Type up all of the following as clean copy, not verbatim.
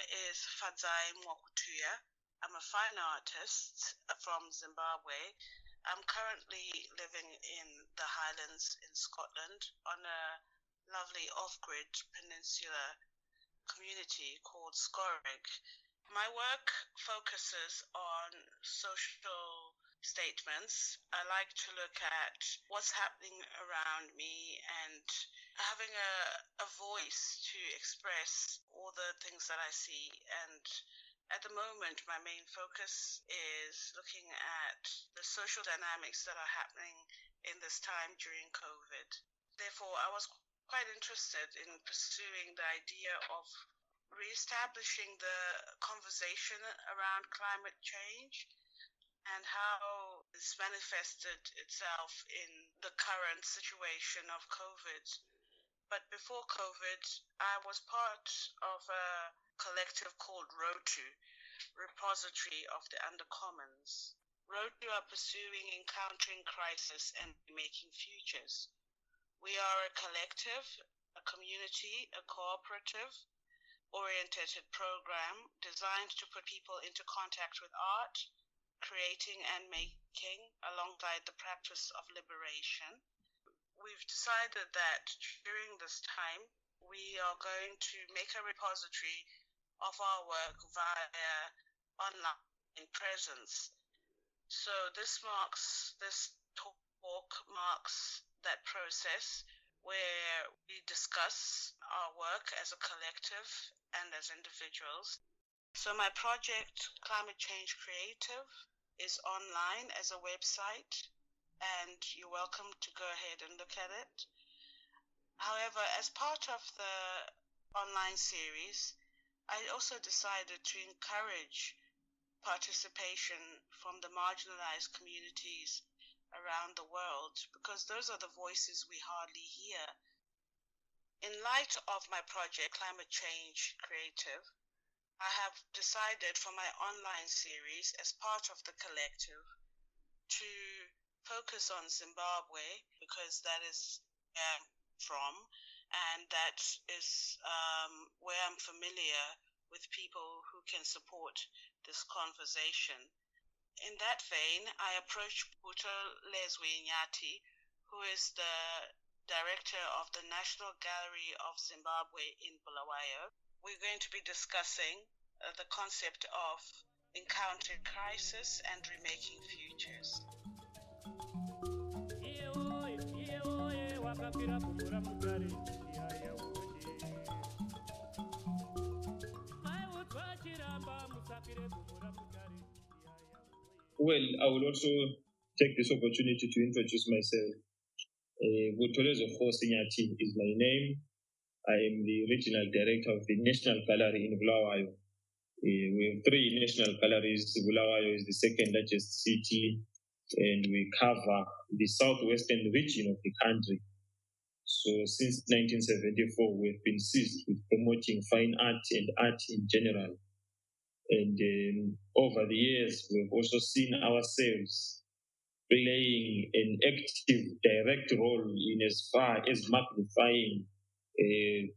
is Fadzai Mwakutuya. I'm a fine artist from Zimbabwe. I'm currently living in the Highlands in Scotland on a lovely off-grid peninsula community called Scorig. My work focuses on social statements. I like to look at what's happening around me and having a voice to express all the things that I see. And at the moment, my main focus is looking at the social dynamics that are happening in this time during COVID. Therefore, I was quite interested in pursuing the idea of reestablishing the conversation around climate change and how it's manifested itself in the current situation of COVID. But before COVID, I was part of a collective called RotU, Repository of the Undercommons. RotU are pursuing encountering crisis and making futures. We are a collective, a community, a cooperative, oriented program designed to put people into contact with art, creating and making alongside the practice of liberation. We've decided that during this time, we are going to make a repository of our work via online presence. So this talk marks that process where we discuss our work as a collective and as individuals. So my project, Climate Change Creative, is online as a website, and you're welcome to go ahead and look at it. However, as part of the online series, I also decided to encourage participation from the marginalized communities around the world, because those are the voices we hardly hear. In light of my project, Climate Change Creative, I have decided for my online series as part of the collective to focus on Zimbabwe, because that is where I'm from, and that is where I'm familiar with people who can support this conversation. In that vein, I approached Butholezwe Nyathi, who is the director of the National Gallery of Zimbabwe in Bulawayo. We're going to be discussing the concept of encountering crisis and remaking futures. Well, I will also take this opportunity to introduce myself. Butholezwe Kgosi Nyathi is my name. I am the regional director of the National Gallery in Bulawayo. We have 3 national galleries. Bulawayo is the second largest city, and we cover the southwestern region of the country. So since 1974, we've been seized with promoting fine art and art in general. And over the years, we've also seen ourselves playing an active, direct role in as far as magnifying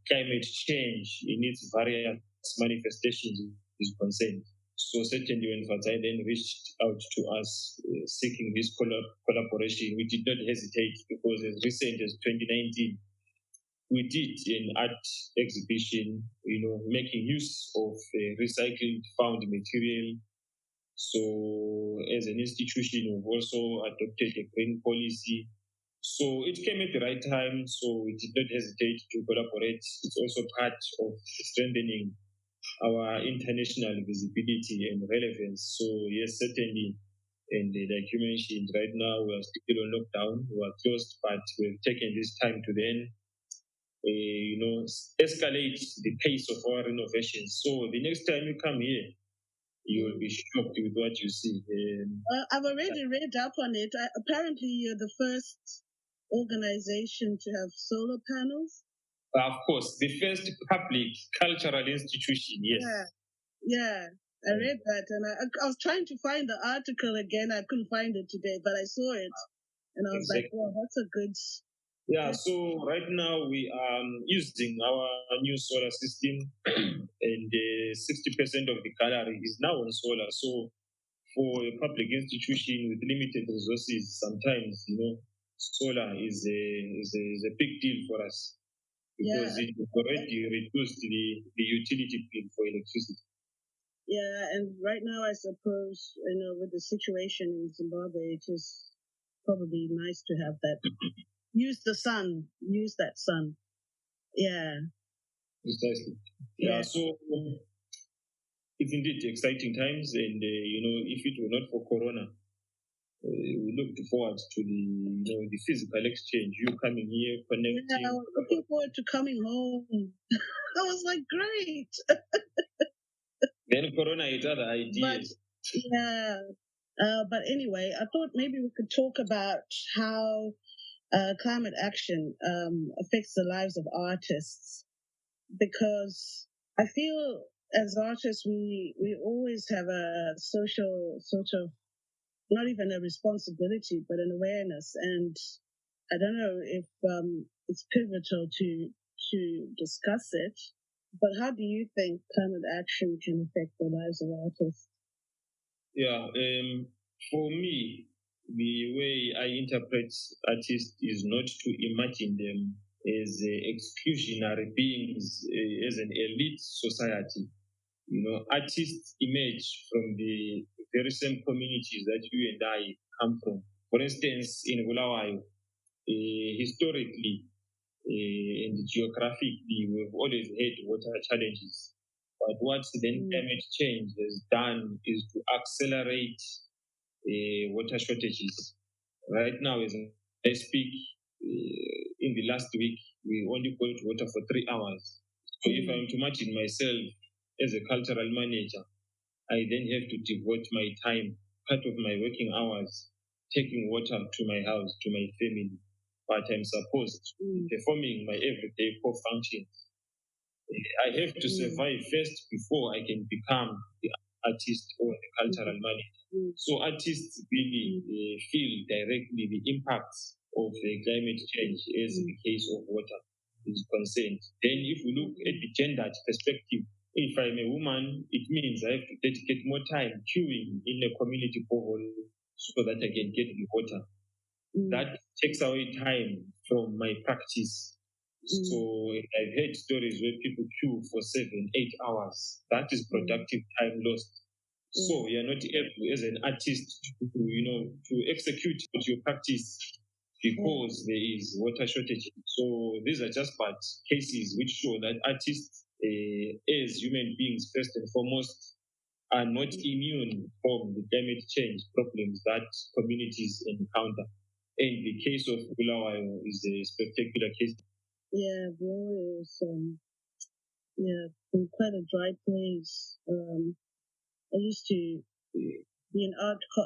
climate change in its various manifestations is concerned. So certainly when Fadzai then reached out to us seeking this collaboration, we did not hesitate, because as recent as 2019, we did an art exhibition, making use of recycled found material. So as an institution, we've also adopted a green policy. So it came at the right time, so we did not hesitate to collaborate. It's also part of strengthening our international visibility and relevance. So yes, certainly, and like you mentioned, right now we are still on lockdown, we are closed, but we've taken this time to then escalate the pace of our renovations. So the next time you come here, you will be shocked with what you see. I've already read up on it. Apparently, you're the first organization to have solar panels. Of course, the first public cultural institution, yes. Yeah, I read that, and I was trying to find the article again. I couldn't find it today, but I saw it, and I was like, "Wow, that's a good Yeah, so right now we are using our new solar system, and 60% of the gallery is now on solar. So for a public institution with limited resources, sometimes solar is a big deal for us because Yeah, it already reduced the utility bill for electricity. yeah, and right now I suppose with the situation in Zimbabwe, it is probably nice to have that. Use the sun. Use that sun. Yeah. Precisely. Yeah. Yeah. So it's indeed exciting times, and if it were not for Corona, we looked forward to the physical exchange. You coming here, connecting. Yeah, I was looking forward to coming home. I was like, great. Then Corona hit other ideas. But yeah. But anyway, I thought maybe we could talk about how climate action affects the lives of artists, because I feel as artists we always have a social sort of, not even a responsibility but an awareness, and I don't know if it's pivotal to discuss it, but how do you think climate action can affect the lives of artists? Yeah, for me, the way I interpret artists is not to imagine them as exclusionary beings, as an elite society. Artists emerge from the very same communities that you and I come from. For instance, in Bulawayo, historically and geographically, we've always had water challenges. But what then climate change has done is to accelerate water shortages. Right now, as I speak, in the last week, we only got water for 3 hours. So if I'm to imagine myself as a cultural manager, I then have to devote my time, part of my working hours, taking water to my house, to my family. But I'm supposed to be performing my everyday core functions. I have to survive first before I can become the artist or the cultural manager. So artists really feel directly the impacts of climate change as the case of water is concerned. Then if we look at the gendered perspective, if I'm a woman, it means I have to dedicate more time queuing in a community borehole so that I can get the water. That takes away time from my practice. So I've heard stories where people queue for 7, 8 hours. That is productive time lost. So you're not able as an artist to execute your practice because there is water shortage. So these are just but cases which show that artists, as human beings, first and foremost, are not immune from the climate change problems that communities encounter. And the case of Bulawayo is a spectacular case. Yeah, Bulawayo is quite a dry place. I used to be in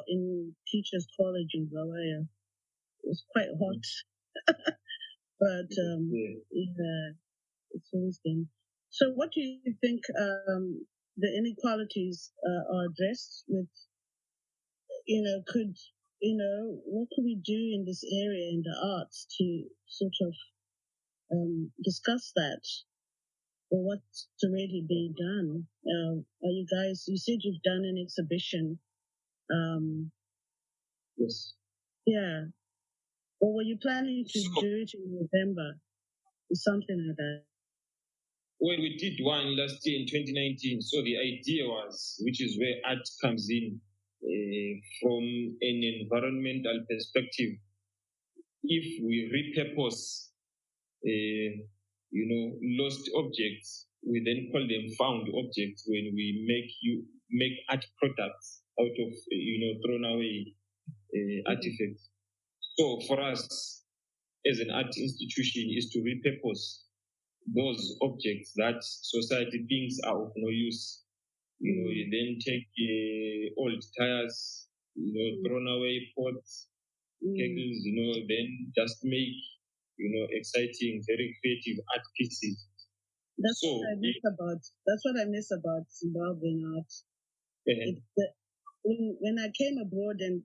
in teachers' college in Bulawayo. It was quite hot, but yeah, it's always been. So, what do you think the inequalities are addressed with? What could we do in this area in the arts to sort of discuss that, or what's already being done? Are you guys? You said you've done an exhibition. Yes. Yeah. Or were you planning to do it in November or something like that? Well, we did one last year in 2019. So the idea was, which is where art comes in, from an environmental perspective, if we repurpose, lost objects, we then call them found objects when we make art products out of, thrown away artifacts. So for us, as an art institution, is to repurpose those objects that society thinks are of no use. You then take old tires, thrown away pots, kettles, then just make, exciting, very creative art pieces. That's what I miss about Zimbabwean art. When I came abroad and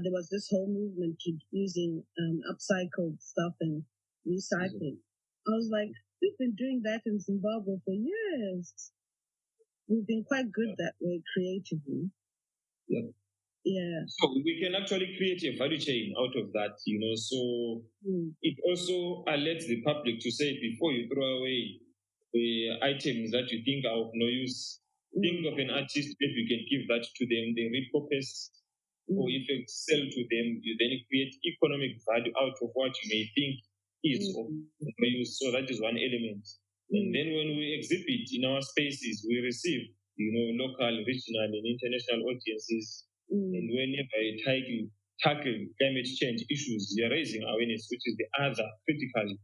there was this whole movement to using upcycled stuff and recycling. I was like, we've been doing that in Zimbabwe for years. We've been quite good that way creatively. Yeah. Yeah. So we can actually create a value chain out of that, So it also alerts the public to say, before you throw away the items that you think are of no use, think of an artist, maybe you can give that to them, they repurpose, or if you sell to them, you then create economic value out of what you may think is of no use. So that is one element. And then when we exhibit in our spaces, we receive, local, regional, and international audiences. And whenever you tackle climate change issues, you're raising awareness, which is the other critical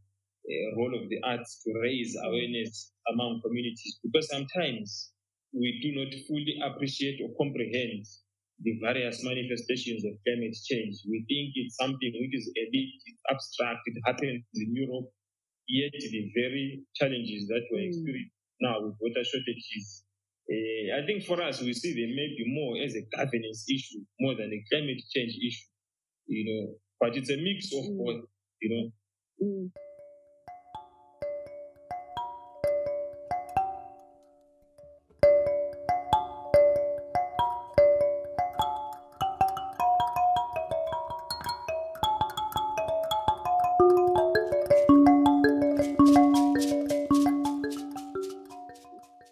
role of the arts, to raise awareness among communities. Because sometimes we do not fully appreciate or comprehend the various manifestations of climate change. We think it's something which is elite, it's abstract, it happens in Europe, yet the very challenges that we're experiencing now with water shortages, I think for us, we see them maybe more as a governance issue more than a climate change issue, but it's a mix of both.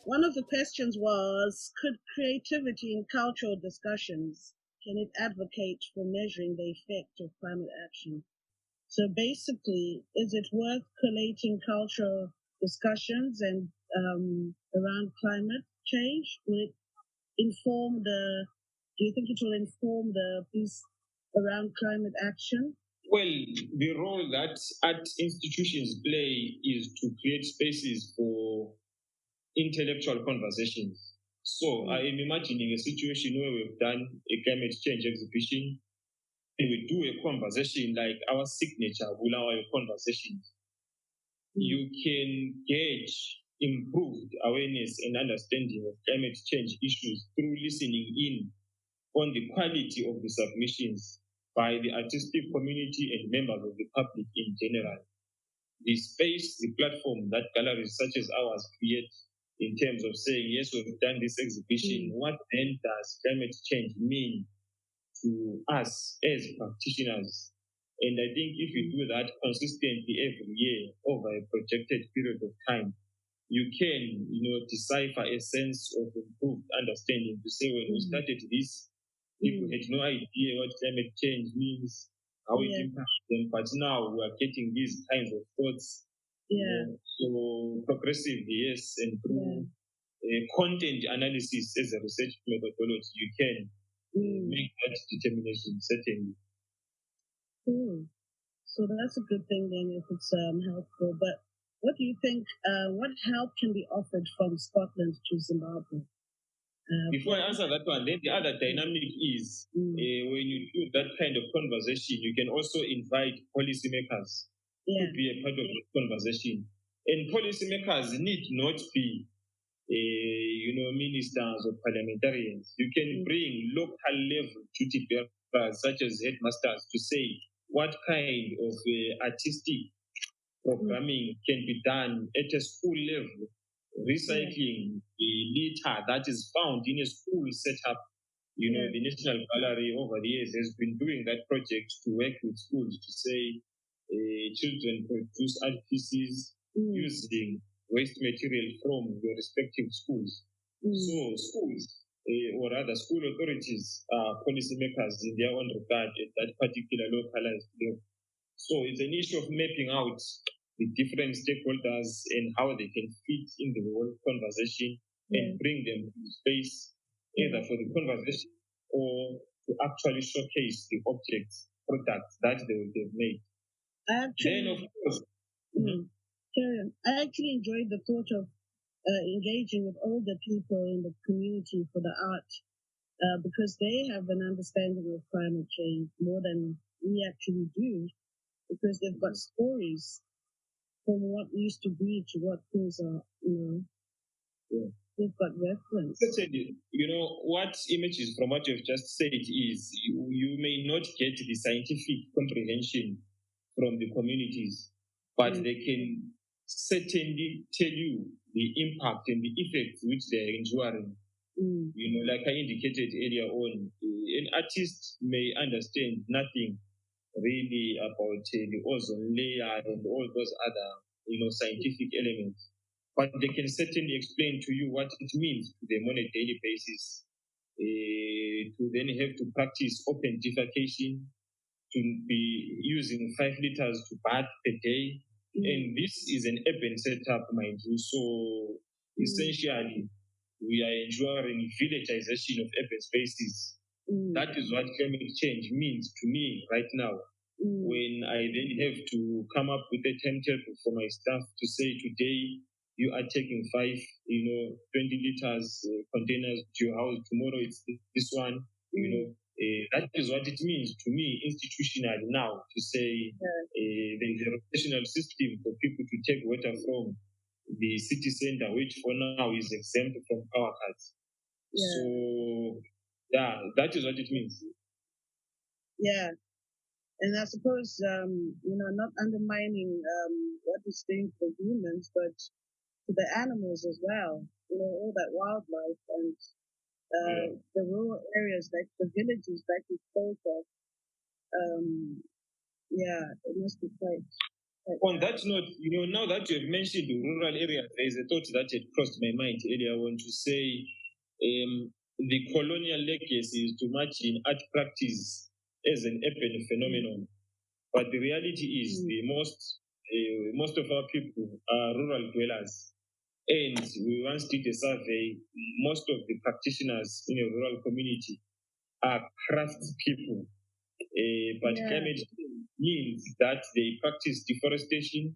One of the questions was, could creativity in cultural discussions, can it advocate for measuring the effect of climate action? So basically, is it worth collating cultural discussions and around climate change? Will it do you think it will inform the piece around climate action? Well, the role that art institutions play is to create spaces for intellectual conversations. So I am imagining a situation where we've done a climate change exhibition and we do a conversation like our signature Bulawayo conversations. You can gauge improved awareness and understanding of climate change issues through listening in on the quality of the submissions by the artistic community and members of the public in general. The space, the platform that galleries such as ours create in terms of saying, yes, we've done this exhibition, what then does climate change mean to us as practitioners? And I think if you do that consistently every year over a projected period of time, you can, decipher a sense of improved understanding to say, when we started this, people had no idea what climate change means, how it impacts them, but now we are getting these kinds of thoughts. So progressively, yes, and through content analysis as a research methodology, you can make that determination, certainly. So that's a good thing then if it's helpful. But what do you think, what help can be offered from Scotland to Zimbabwe? Before I answer that one, then the other dynamic is when you do that kind of conversation, you can also invite policymakers to be a part of the conversation. And policymakers need not be, ministers or parliamentarians. You can bring local level duty bearers such as headmasters to say what kind of artistic programming can be done at a school level. Recycling the litter that is found in a school setup. The National Gallery over the years has been doing that project to work with schools to say children produce art pieces using waste material from the respective schools. So schools, or rather school authorities, are policymakers in their own regard at that particular localized level. So it's an issue of mapping out the different stakeholders and how they can fit in the whole conversation and bring them to space either for the conversation or to actually showcase the objects, products that they will have made. Then, of course, I actually enjoyed the thought of engaging with older people in the community for the art because they have an understanding of climate change more than we actually do, because they've got stories from what used to be to what things are, They've got reference. Certainly, what images from what you've just said is you may not get the scientific comprehension from the communities, but they can certainly tell you the impact and the effects which they're enduring. Like I indicated earlier on, an artist may understand nothing really about the ozone layer and all those other, scientific elements, but they can certainly explain to you what it means to them on a daily basis. To then have to practice open defecation, to be using 5 liters to bath a day, and this is an urban setup, mind you. So essentially, we are enduring villagization of urban spaces. That is what climate change means to me right now. When I then have to come up with a timetable for my staff to say, today you are taking 5, 20 liters containers to your house, tomorrow it's this one, that is what it means to me institutionally now, to say there is a rotational system for people to take water from the city center, which for now is exempt from power cuts. So, that is what it means. Yeah. And I suppose, not undermining what it's doing for humans, but to the animals as well, all that wildlife and the rural areas, like the villages that you spoke of. It must be quite. On that note, now that you have mentioned the rural areas, there is a thought that had crossed my mind earlier. I want to say the colonial legacy is too much in art practice as an urban phenomenon. But the reality is most of our people are rural dwellers. And we once did a survey, most of the practitioners in a rural community are crafts people. But climate means that they practice deforestation.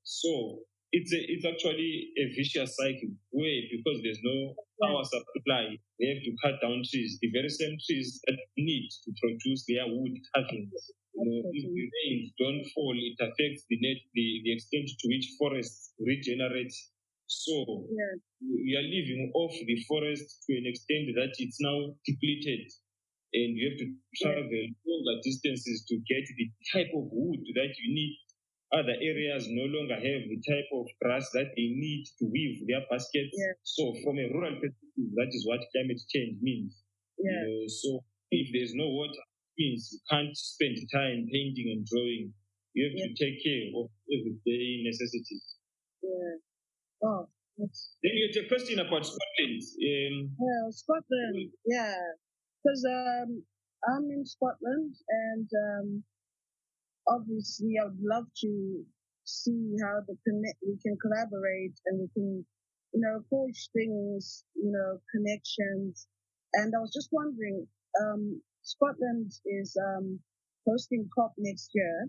So it's actually a vicious cycle where, because there's no power supply, they have to cut down trees, the very same trees that need to produce their wood carvings. If the rains don't fall, it affects the extent to which forests regenerate. So we are living off the forest to an extent that it's now depleted, and you have to travel longer distances to get the type of wood that you need. Other areas no longer have the type of grass that they need to weave their baskets. So from a rural perspective, that is what climate change means. So if there's no water, it means you can't spend time painting and drawing. You have to take care of everyday necessities. Then you had a question about Scotland. Scotland, because I'm in Scotland, and obviously I would love to see how we can collaborate and we can, forge things, connections. And I was just wondering, Scotland is hosting COP next year.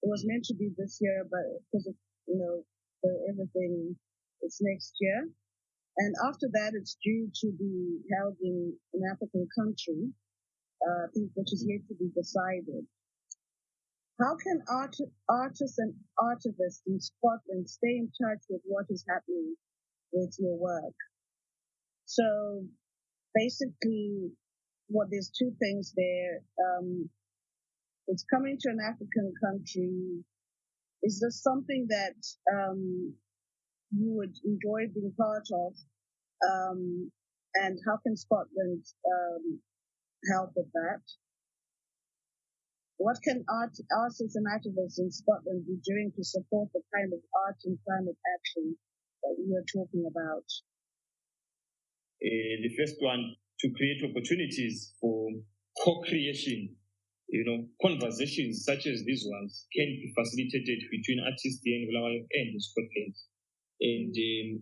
It was meant to be this year, but because of, for everything, it's next year. And after that, it's due to be held in an African country, I think, which is yet to be decided. How can artists and artivists in Scotland stay in touch with what is happening with your work? So basically, there's 2 things there. It's coming to an African country. Is this something that you would enjoy being part of? And how can Scotland help with that? What can artists and activists in Scotland be doing to support the kind of art and climate action that we are talking about? The first one, to create opportunities for co-creation. Conversations such as these ones can be facilitated between artists here in Bulawayo and in Scotland, and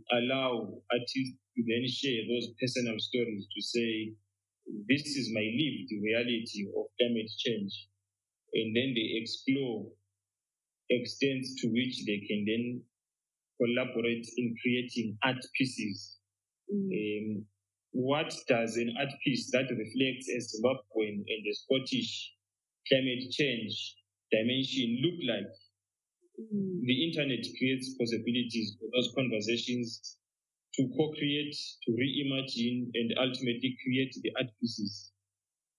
allow artists to then share those personal stories to say, this is my lived reality of climate change. And then they explore extents to which they can then collaborate in creating art pieces. What does an art piece that reflects a Zimbabwean and a Scottish climate change dimension look like? The internet creates possibilities for those conversations to co-create, to reimagine, and ultimately create the art pieces.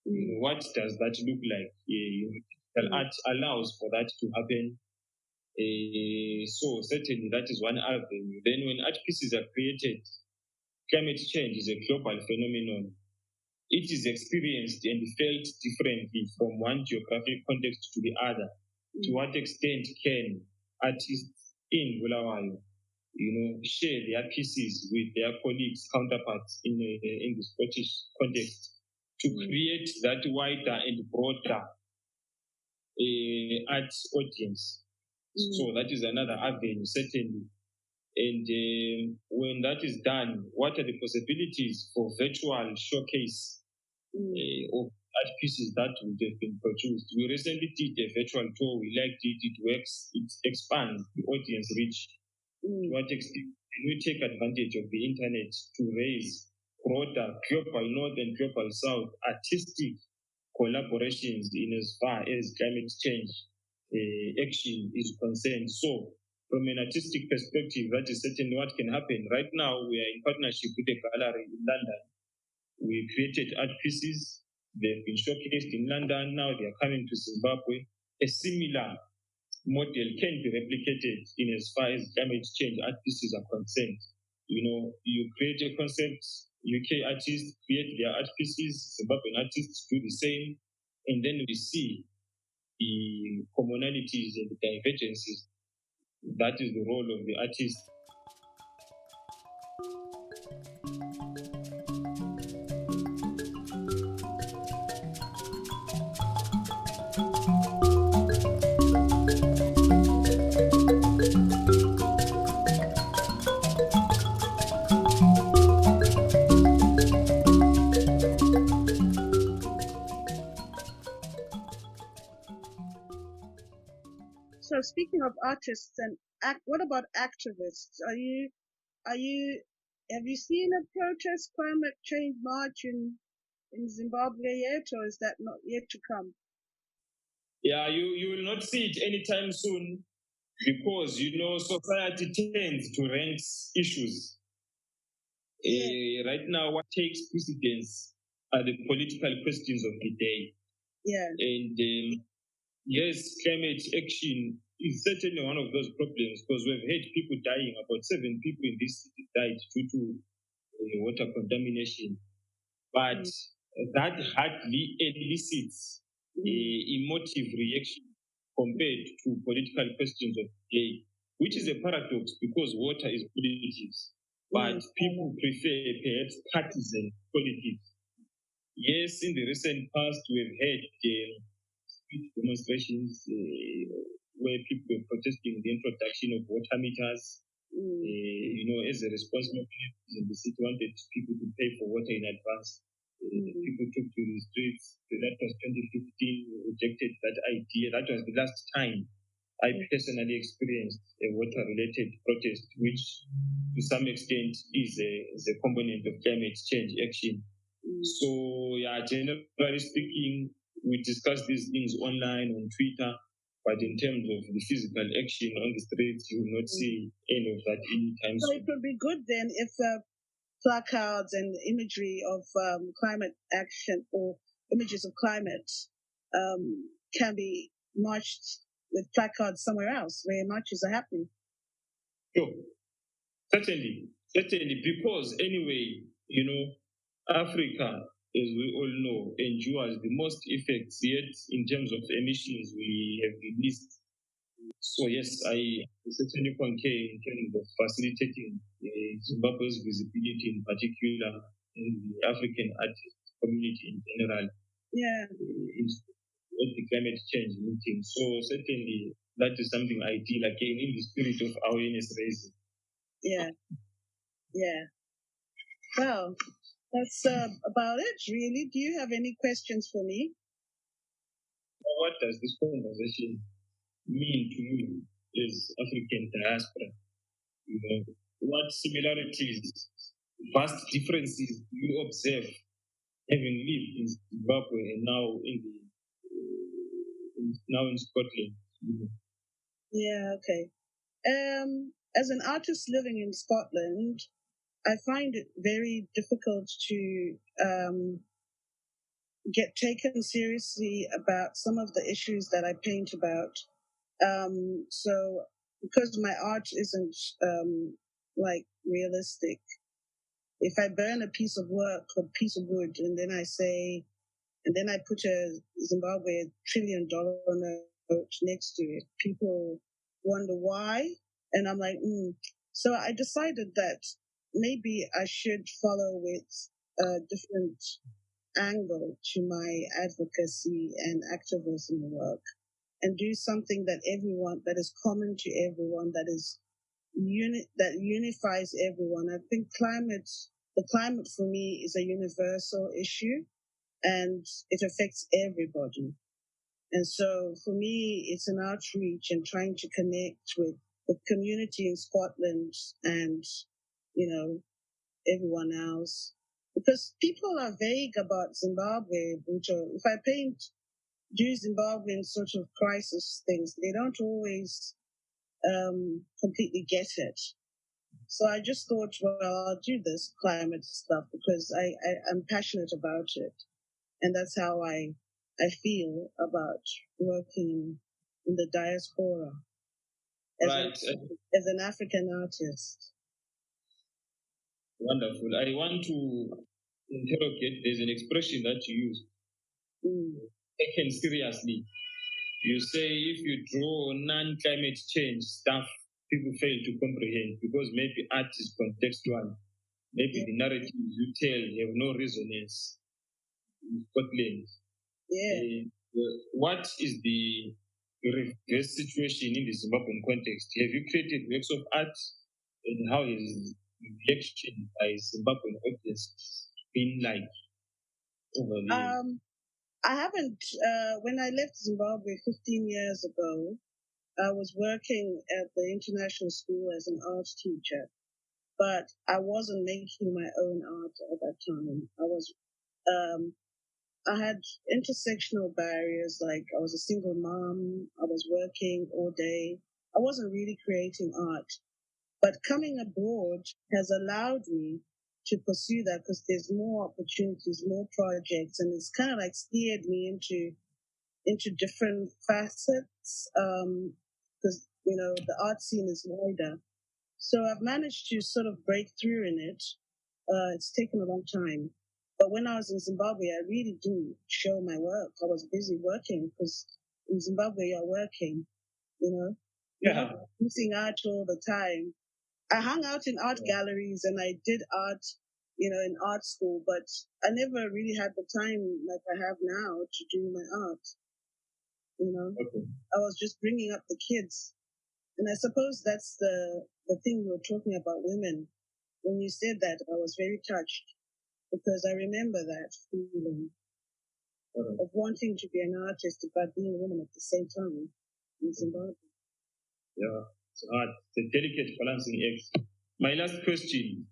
What does that look like? art allows for that to happen. So certainly that is one avenue. Then when art pieces are created, climate change is a global phenomenon. It is experienced and felt differently from one geographic context to the other. To what extent can artists in Bulawayo, share their pieces with their colleagues, counterparts in the Scottish context to create that wider and broader art audience? So that is another avenue, certainly. And when that is done, what are the possibilities for virtual showcase of art pieces that would have been produced? We recently did a virtual tour. We liked it. It works. It expands the audience reach. To what extent can we take advantage of the internet to raise broader global north and global south artistic collaborations in as far as climate change action is concerned? So from an artistic perspective, that is certainly what can happen. Right now, we are in partnership with a gallery in London. We created art pieces. They've been showcased in London. Now they are coming to Zimbabwe. A similar model can be replicated in as far as climate change art pieces are concerned. You create a concept, UK artists create their art pieces, Zimbabwean artists do the same, and then we see the commonalities and the divergences. That is the role of the artist. So speaking of artists and what about activists? Have you seen a protest climate change march in Zimbabwe yet, or is that not yet to come? Yeah, you will not see it anytime soon because society tends to rank issues. Right now, what takes precedence are the political questions of the day. Yeah. And yes, climate action is certainly one of those problems because we've had people dying. About 7 people in this city died due to water contamination. But that hardly elicits emotive reaction compared to political questions of the day, which is a paradox because water is politics. But people prefer perhaps partisan politics. Yes, in the recent past, we've had street demonstrations where people were protesting the introduction of water meters. As a responsible in the city wanted people to pay for water in advance. People took to the streets. That was 2015. Rejected that idea. That was the last time I personally experienced a water-related protest, which to some extent is a component of climate change action. So, generally speaking, we discuss these things online on Twitter, but in terms of the physical action on the streets, you will not see any of that anytime soon. So it would be good then if placards and imagery of climate action or images of climate can be marched with placards somewhere else where marches are happening. Sure. Certainly, because anyway, Africa, as we all know, endures the most effects yet in terms of emissions we have released. So yes, I certainly concur in terms of facilitating Zimbabwe's visibility in particular in the African artist community in general. Yeah. In the climate change meeting. So certainly that is something ideal, again, in the spirit of awareness raising. Yeah. Well, that's about it, really. Do you have any questions for me? What does this conversation mean to you as African diaspora? What similarities, vast differences do you observe having lived in Zimbabwe and now in Scotland? Yeah, okay. As an artist living in Scotland, I find it very difficult to get taken seriously about some of the issues that I paint about. So because my art isn't like realistic, if I burn a piece of work or piece of wood and then I put a Zimbabwe $1 trillion note next to it, people wonder why. And I'm like, So I decided that maybe I should follow with a different angle to my advocacy and activism work and do something that is common to everyone, that unifies everyone. I think the climate for me is a universal issue and it affects everybody. And so for me, it's an outreach and trying to connect with the community in Scotland and, everyone else. Because people are vague about Zimbabwe, Buto. If I do Zimbabwean sort of crisis things, they don't always completely get it. So I just thought, well, I'll do this climate stuff because I'm passionate about it. And that's how I feel about working in the diaspora as an African artist. Wonderful. I want to interrogate. There's an expression that you use. Taken seriously. You say if you draw non-climate change stuff, people fail to comprehend because maybe art is contextual. Maybe the narratives you tell have no resonance in Scotland. What is the reverse situation in the Zimbabwean context? Have you created works of art, and how has reaction by Zimbabwean audience been like over the I haven't. When I left Zimbabwe 15 years ago, I was working at the international school as an art teacher, but I wasn't making my own art at that time. I had intersectional barriers, like I was a single mom, I was working all day. I wasn't really creating art. But coming abroad has allowed me to pursue that because there's more opportunities, more projects, and it's kind of like steered me into different facets because the art scene is wider. So I've managed to sort of break through in it. It's taken a long time, but when I was in Zimbabwe, I really do show my work. I was busy working because in Zimbabwe you're working, yeah, using art all the time. I hung out in art galleries and I did art, in art school, but I never really had the time like I have now to do my art. I was just bringing up the kids. And I suppose that's the thing you were talking about women. When you said that, I was very touched because I remember that feeling of wanting to be an artist but being a woman at the same time in Zimbabwe. Yeah, it's hard. It's a delicate balancing act. My last question.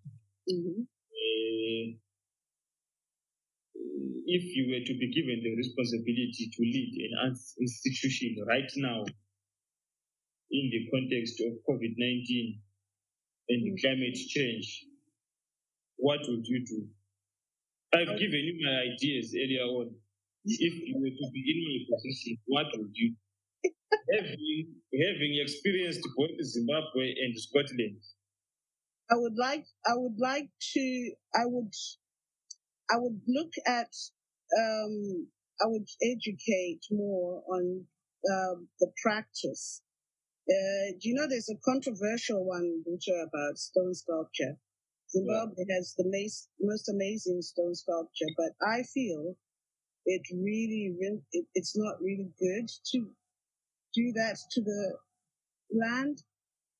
If you were to be given the responsibility to lead an institution right now in the context of COVID-19 and climate change, what would you do? I've given you my ideas earlier on. If you were to be in my position, what would you do? Having experienced both Zimbabwe and Scotland, I would look at, I would educate more on the practice. Do you know there's a controversial one, Bucha, about stone sculpture? Zimbabwe has the most amazing stone sculpture, but I feel it's not really good to do that to the land.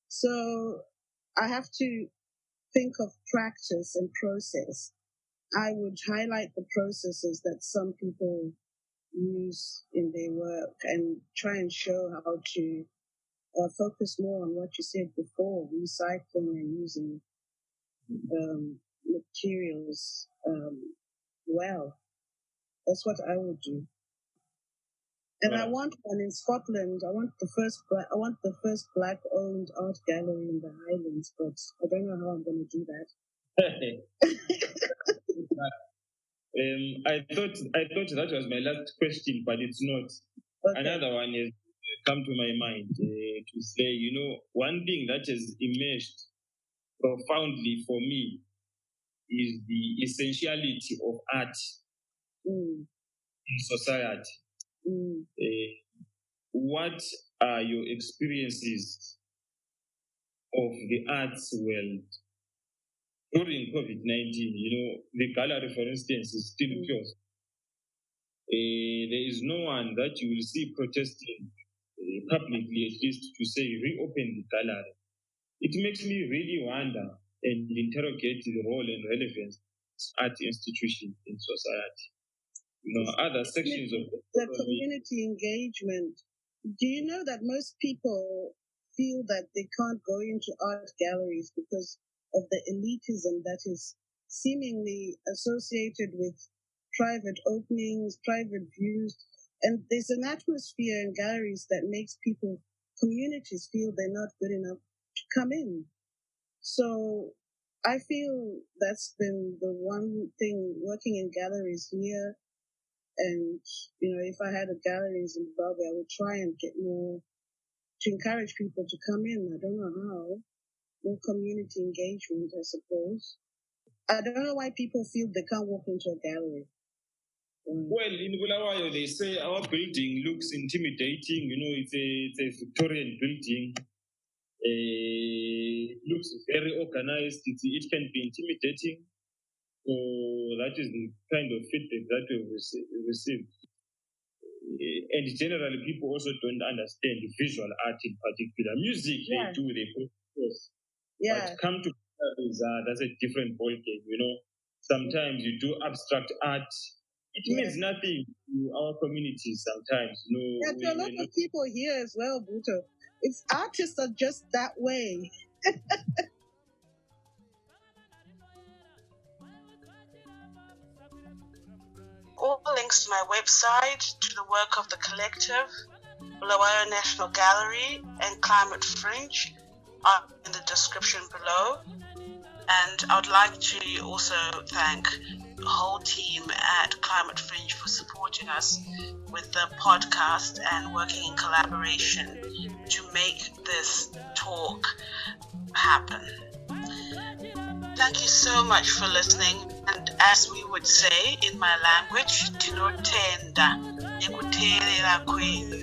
So I have to think of practice and process. I would highlight the processes that some people use in their work and try and show how to focus more on what you said before, recycling and using materials well. That's what I would do. And I want one in Scotland. I want the first black-owned art gallery in the Highlands, but I don't know how I'm going to do that. I thought that was my last question, but it's not. Okay. Another one has come to my mind to say, one thing that has emerged profoundly for me is the essentiality of art in society. What are your experiences of the arts world during COVID-19? The gallery, for instance, is still closed. There is no one that you will see protesting publicly, at least, to say reopen the gallery. It makes me really wonder and interrogate the role and relevance of art institutions in society. Other sections of the community engagement. Do you know that most people feel that they can't go into art galleries because of the elitism that is seemingly associated with private openings, private views, and there's an atmosphere in galleries that makes communities feel they're not good enough to come in. So I feel that's been the one thing working in galleries here. And, if I had a gallery in Zimbabwe, I would try and get more to encourage people to come in. I don't know how. More community engagement, I suppose. I don't know why people feel they can't walk into a gallery. Well, in Bulawayo, they say our building looks intimidating. It's a Victorian building. It looks very organized. It can be intimidating. So that is the kind of feedback that we've received. And generally, people also don't understand visual art in particular. Music, they do, they produce. Yeah. But come to that's a different ballgame, Sometimes you do abstract art. It means nothing to our communities sometimes, to a lot of people here as well, Butho. It's artists are just that way. All links to my website, to the work of the collective, Bulawayo National Gallery, and Climate Fringe are in the description below. And I would like to also thank the whole team at Climate Fringe for supporting us with the podcast and working in collaboration to make this talk happen. Thank you so much for listening, and as we would say in my language, tinotenda ekuthelela kwenu.